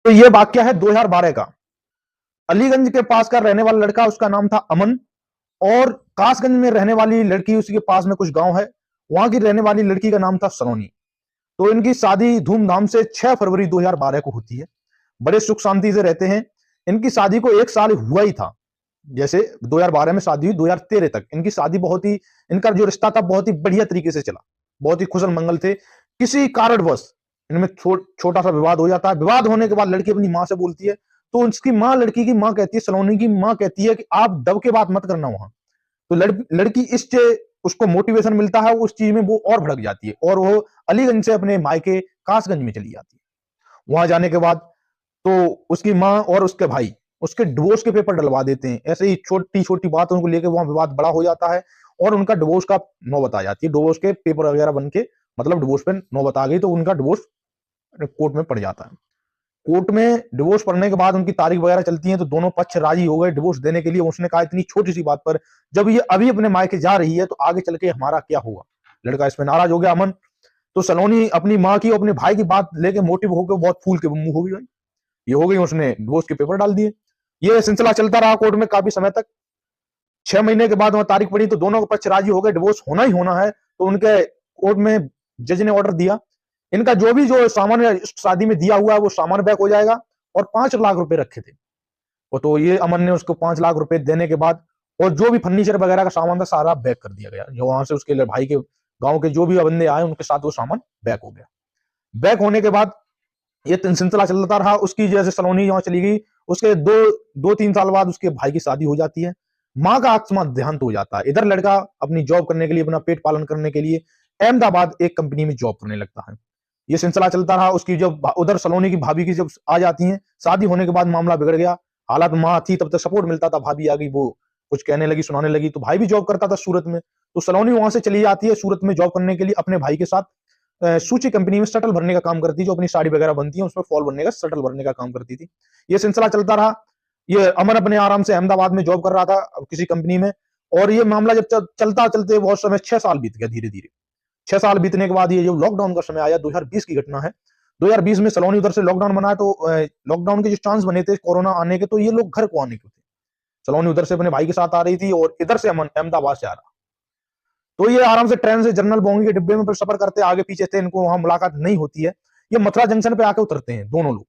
तो ये वाक्य है 2012 का। अलीगंज के पास का रहने वाला लड़का, उसका नाम था अमन, और कासगंज में रहने वाली लड़की, उसी के पास में कुछ गांव है, वहां की रहने वाली लड़की का नाम था सलोनी। तो इनकी शादी धूमधाम से 6 फरवरी 2012 को होती है। बड़े सुख शांति से रहते हैं। इनकी शादी को 1 साल हुआ ही था। जैसे 2012 में शादी हुई, 2013 तक इनकी शादी बहुत ही, इनका जो रिश्ता था बहुत ही बढ़िया तरीके से चला, बहुत ही खुशल मंगल थे। किसी कारणवश इनमें छोटा सा विवाद हो जाता है। विवाद होने के बाद लड़की अपनी माँ से बोलती है, तो उसकी माँ, लड़की की माँ कहती है, सलोनी की माँ कहती है कि आप दब के बात मत करना वहां। तो लड़की इस उसको मोटिवेशन मिलता है, उस चीज में वो और भड़क जाती है और वो अलीगंज से अपने मायके कासगंज में चली जाती है। वहां जाने के बाद तो उसकी माँ और उसके भाई उसके डिवोर्स के पेपर डलवा देते हैं। ऐसे ही छोटी छोटी बातों को लेकर वहां विवाद बड़ा हो जाता है और उनका डिवोर्स का नौबत आ जाती है। डिवोर्स के पेपर वगैरह बन के, मतलब डिवोर्स पे नौबत आ गई, तो उनका डिवोर्स कोर्ट में पड़ जाता है। कोर्ट में डिवोर्स पढ़ने के बाद उनकी तारीख वगैरह चलती है, तो दोनों पक्ष राजी हो गए डिवोर्स देने के लिए। उसने कहा इतनी छोटी सी बात पर जब ये अभी अपने मायके जा रही है तो आगे चल के हमारा क्या होगा। लड़का इसमें नाराज हो गया, अमन। तो सलोनी अपनी माँ की और अपने भाई की बात लेके मोटिव होकर बहुत फूल के मुंह हो गई भाई। ये हो गई, उसने डिवोर्स के पेपर डाल दिए। ये सिलसिला चलता रहा कोर्ट में काफी समय तक। 6 महीने के बाद वहां तारीख पड़ी तो दोनों के पक्ष राजी हो गए, डिवोर्स होना ही होना है। तो उनके कोर्ट में जज ने ऑर्डर दिया, इनका जो सामान शादी में दिया हुआ है वो सामान बैक हो जाएगा, और 5 लाख रुपए रखे थे। और तो ये अमन ने उसको 5 लाख रुपए देने के बाद, और जो भी फर्नीचर वगैरह का सामान था सारा बैक कर दिया गया। जो वहां से उसके भाई के गांव के जो भी बंदे आए उनके साथ वो सामान बैक हो गया। बैक होने के बाद ये सिलसिला चलता रहा। उसकी जैसे सलोनी वहां चली गई, उसके 2-3 साल बाद उसके भाई की शादी हो जाती है। माँ का अकस्मात देहांत हो जाता है। इधर लड़का अपनी जॉब करने के लिए, अपना पेट पालन करने के लिए अहमदाबाद एक कंपनी में जॉब करने लगता है। ये सिलसिला चलता रहा। उसकी जब उधर सलोनी की भाभी की जब आ जाती है, शादी होने के बाद मामला बिगड़ गया। हालात, माँ थी तब तक सपोर्ट मिलता था, भाभी आ गई, वो कुछ कहने लगी, सुनाने लगी। तो भाई भी जॉब करता था सूरत में, तो सलोनी वहां से चली जाती है सूरत में जॉब करने के लिए अपने भाई के साथ। सूची कंपनी में शटल भरने का काम करती, जो अपनी साड़ी वगैरह बनती है उसमें फॉल भरने का, शटल भरने का काम करती थी। ये सिलसिला चलता रहा। ये अमन अपने आराम से अहमदाबाद में जॉब कर रहा था किसी कंपनी में। और ये मामला जब चलता चलते बहुत समय, 6 साल बीत गया धीरे धीरे। 6 साल बीतने के बाद ये जो लॉकडाउन का समय आया, 2020 की घटना है। 2020 में सलोनी उधर से लॉकडाउन बना, तो लॉकडाउन के जो चांस बने थे कोरोना आने के, तो ये लोग घर को आने के थे। सलोनी उधर से अपने भाई के साथ आ रही थी और इधर से अमन अहमदाबाद से आ रहा। तो ये आराम से ट्रेन से जनरल बोगी के डिब्बे में फिर सफर करते, आगे पीछे थे, इनको वहां मुलाकात नहीं होती है। ये मथुरा जंक्शन पे आके उतरते हैं दोनों लोग।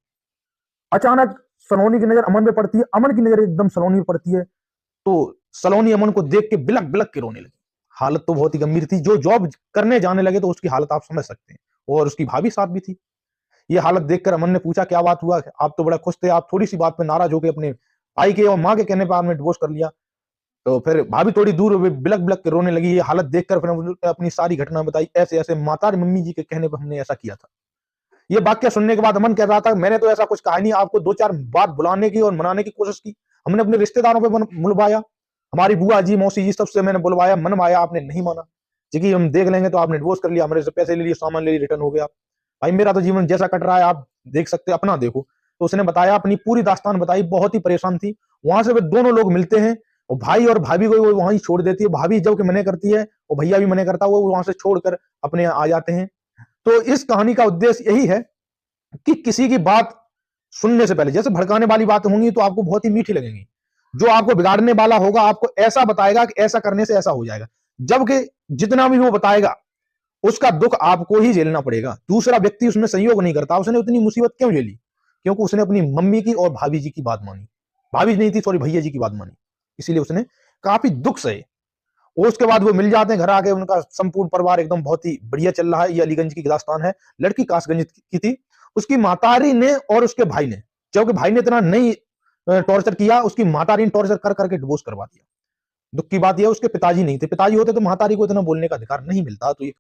अचानक सलोनी की नजर अमन पे पड़ती है, अमन की नजर एकदम सलोनी पे पड़ती है। तो सलोनी अमन को देख के बिलक बिलक के रोने लगी। हालत तो बहुत ही गंभीर थी। जो जॉब करने जाने लगे तो उसकी हालत आप समझ सकते हैं, और उसकी भाभी साथ भी थी। ये हालत देखकर अमन ने पूछा, क्या बात हुआ, आप तो बड़ा खुश थे, आप थोड़ी सी बात पे नाराज हो गए, अपने भाई के और माँ के कहने पर आपने डिवोर्स कर लिया। तो फिर भाभी थोड़ी दूर बिलक बिलक के रोने लगी। ये हालत देखकर फिर उन्होंने अपनी सारी घटना बताई, ऐसे ऐसे माता मम्मी जी के कहने पर हमने ऐसा किया था। ये वाक्य सुनने के बाद अमन कह रहा था, मैंने तो ऐसा कुछ कहा नहीं, आपको 2-4 बात बुलाने की और मनाने की कोशिश की। हमने अपने रिश्तेदारों पे बुलवाया, हमारी बुआ जी, मौसी जी, सबसे मैंने बुलवाया, मनवाया, आपने नहीं माना। जी हम देख लेंगे, तो आपने डिवोर्स कर लिया, हमारे से पैसे ले लिए, सामान ले लिए, रिटर्न हो गया। भाई मेरा तो जीवन जैसा कट रहा है आप देख सकते, अपना देखो। तो उसने बताया, अपनी पूरी दास्तान बताई, बहुत ही परेशान थी। वहां से वे दोनों लोग मिलते हैं और भाई और भाभी को वो वहां ही छोड़ देती है। भाभी जब कि मने करती है और भैया भी मने करता है, वो वहां से छोड़कर अपने आ जाते हैं। तो इस कहानी का उद्देश्य यही है कि किसी की बात सुनने से पहले, जैसे भड़काने वाली बातें होंगी तो आपको बहुत ही मीठी लगेंगी। जो आपको बिगाड़ने वाला होगा आपको ऐसा बताएगा कि ऐसा करने से ऐसा हो जाएगा, जबकि जितना भी वो बताएगा उसका दुख आपको ही झेलना पड़ेगा। दूसरा व्यक्ति उसमें सहयोग नहीं करता। उसने उतनी मुसीबत क्यों झेली? क्योंकि उसने अपनी मम्मी की और भाभी जी की बात मानी, भाभी नहीं थी, सॉरी, भैया जी की बात मानी, इसीलिए उसने काफी दुख सहे। और उसके बाद वो मिल जाते हैं घर आके, उनका संपूर्ण परिवार एकदम बहुत ही बढ़िया चल रहा है। ये अलीगंज की दास्तान है। लड़की कासगंज की थी। उसकी मातारी ने और उसके भाई ने, क्योंकि भाई ने इतना नहीं टॉर्चर किया, उसकी मातारी ने टॉर्चर कर करके डिवोर्स करवा दिया। दुख की बात यह, उसके पिताजी नहीं थे। पिताजी होते तो मातारी को इतना बोलने का अधिकार नहीं मिलता। तो ये